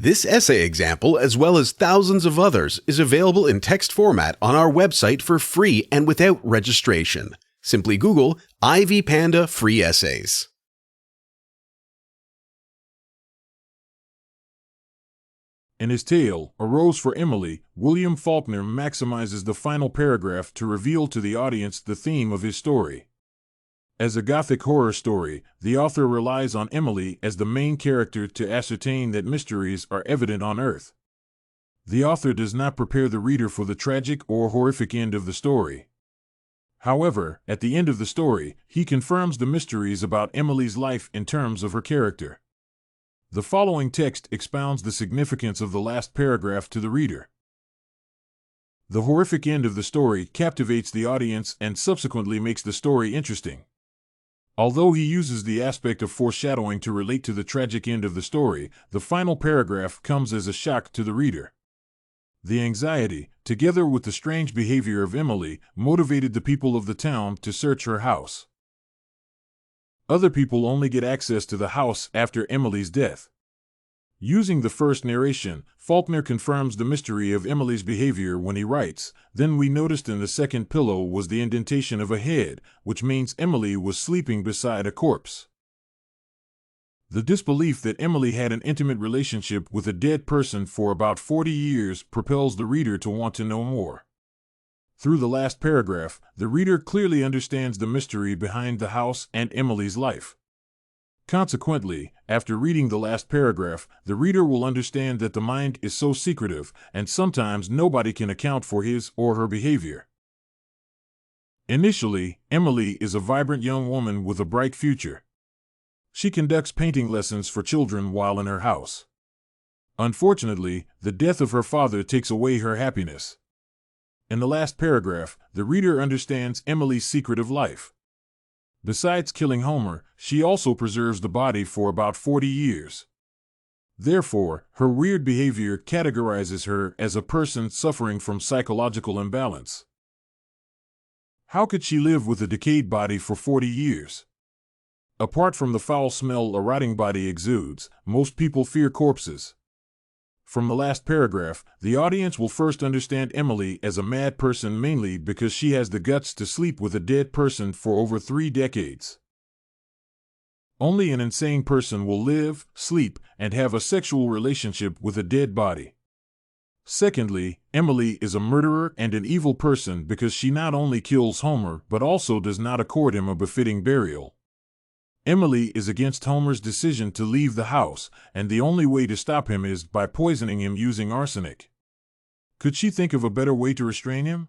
This essay example, as well as thousands of others, is available in text format on our website for free and without registration. Simply Google Ivy Panda Free Essays. In his tale, A Rose for Emily, William Faulkner maximizes the final paragraph to reveal to the audience the theme of his story. As a Gothic horror story, the author relies on Emily as the main character to ascertain that mysteries are evident on Earth. The author does not prepare the reader for the tragic or horrific end of the story. However, at the end of the story, he confirms the mysteries about Emily's life in terms of her character. The following text expounds the significance of the last paragraph to the reader. The horrific end of the story captivates the audience and subsequently makes the story interesting. Although he uses the aspect of foreshadowing to relate to the tragic end of the story, the final paragraph comes as a shock to the reader. The anxiety, together with the strange behavior of Emily, motivated the people of the town to search her house. Other people only get access to the house after Emily's death. Using the first narration, Faulkner confirms the mystery of Emily's behavior when he writes, "Then we noticed in the second pillow was the indentation of a head, which means Emily was sleeping beside a corpse." The disbelief that Emily had an intimate relationship with a dead person for about 40 years propels the reader to want to know more. Through the last paragraph, the reader clearly understands the mystery behind the house and Emily's life. Consequently, after reading the last paragraph, the reader will understand that the mind is so secretive, and sometimes nobody can account for his or her behavior. Initially, Emily is a vibrant young woman with a bright future. She conducts painting lessons for children while in her house. Unfortunately, the death of her father takes away her happiness. In the last paragraph, the reader understands Emily's secretive life. Besides killing Homer, she also preserves the body for about 40 years. Therefore, her weird behavior categorizes her as a person suffering from psychological imbalance. How could she live with a decayed body for 40 years? Apart from the foul smell a rotting body exudes, most people fear corpses. From the last paragraph, the audience will first understand Emily as a mad person mainly because she has the guts to sleep with a dead person for over 3 decades. Only an insane person will live, sleep, and have a sexual relationship with a dead body. Secondly, Emily is a murderer and an evil person because she not only kills Homer but also does not accord him a befitting burial. Emily is against Homer's decision to leave the house, and the only way to stop him is by poisoning him using arsenic. Could she think of a better way to restrain him?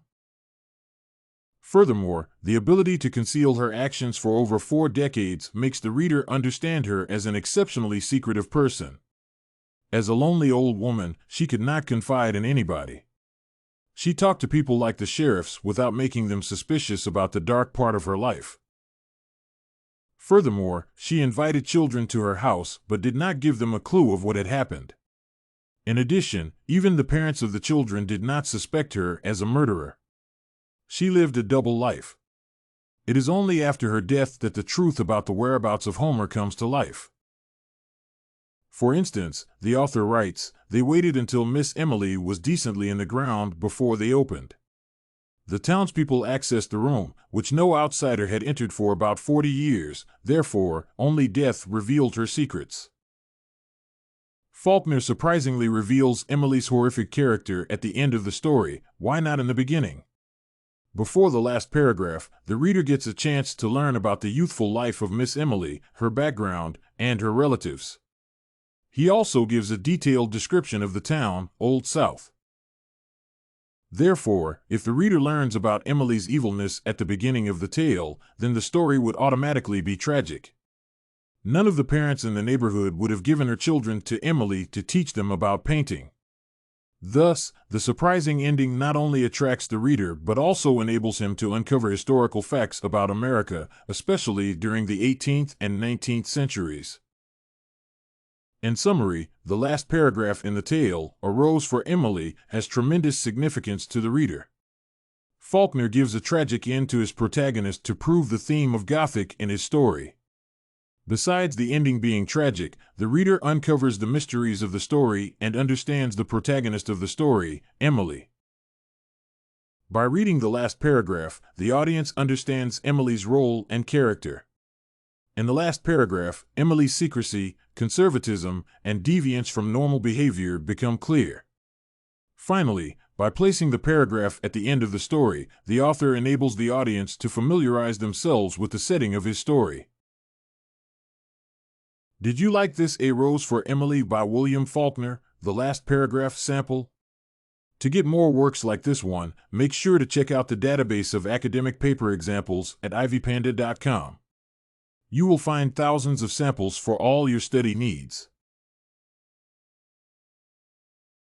Furthermore, the ability to conceal her actions for over 4 decades makes the reader understand her as an exceptionally secretive person. As a lonely old woman, she could not confide in anybody. She talked to people like the sheriffs without making them suspicious about the dark part of her life. Furthermore, she invited children to her house but did not give them a clue of what had happened. In addition, even the parents of the children did not suspect her as a murderer. She lived a double life. It is only after her death that the truth about the whereabouts of Homer comes to life. For instance, the author writes, "They waited until Miss Emily was decently in the ground before they opened. The townspeople accessed the room, which no outsider had entered for about 40 years, therefore, only death revealed her secrets." Faulkner surprisingly reveals Emily's horrific character at the end of the story. Why not in the beginning? Before the last paragraph, the reader gets a chance to learn about the youthful life of Miss Emily, her background, and her relatives. He also gives a detailed description of the town, Old South. Therefore, if the reader learns about Emily's evilness at the beginning of the tale, then the story would automatically be tragic. None of the parents in the neighborhood would have given her children to Emily to teach them about painting. Thus, the surprising ending not only attracts the reader but also enables him to uncover historical facts about America, especially during the 18th and 19th centuries. In summary, the last paragraph in the tale, A Rose for Emily, has tremendous significance to the reader. Faulkner gives a tragic end to his protagonist to prove the theme of Gothic in his story. Besides the ending being tragic, the reader uncovers the mysteries of the story and understands the protagonist of the story, Emily. By reading the last paragraph, the audience understands Emily's role and character. In the last paragraph, Emily's secrecy, conservatism, and deviance from normal behavior become clear. Finally, by placing the paragraph at the end of the story, the author enables the audience to familiarize themselves with the setting of his story. Did you like this A Rose for Emily by William Faulkner, the last paragraph sample? To get more works like this one, make sure to check out the database of academic paper examples at ivypanda.com. You will find thousands of samples for all your study needs.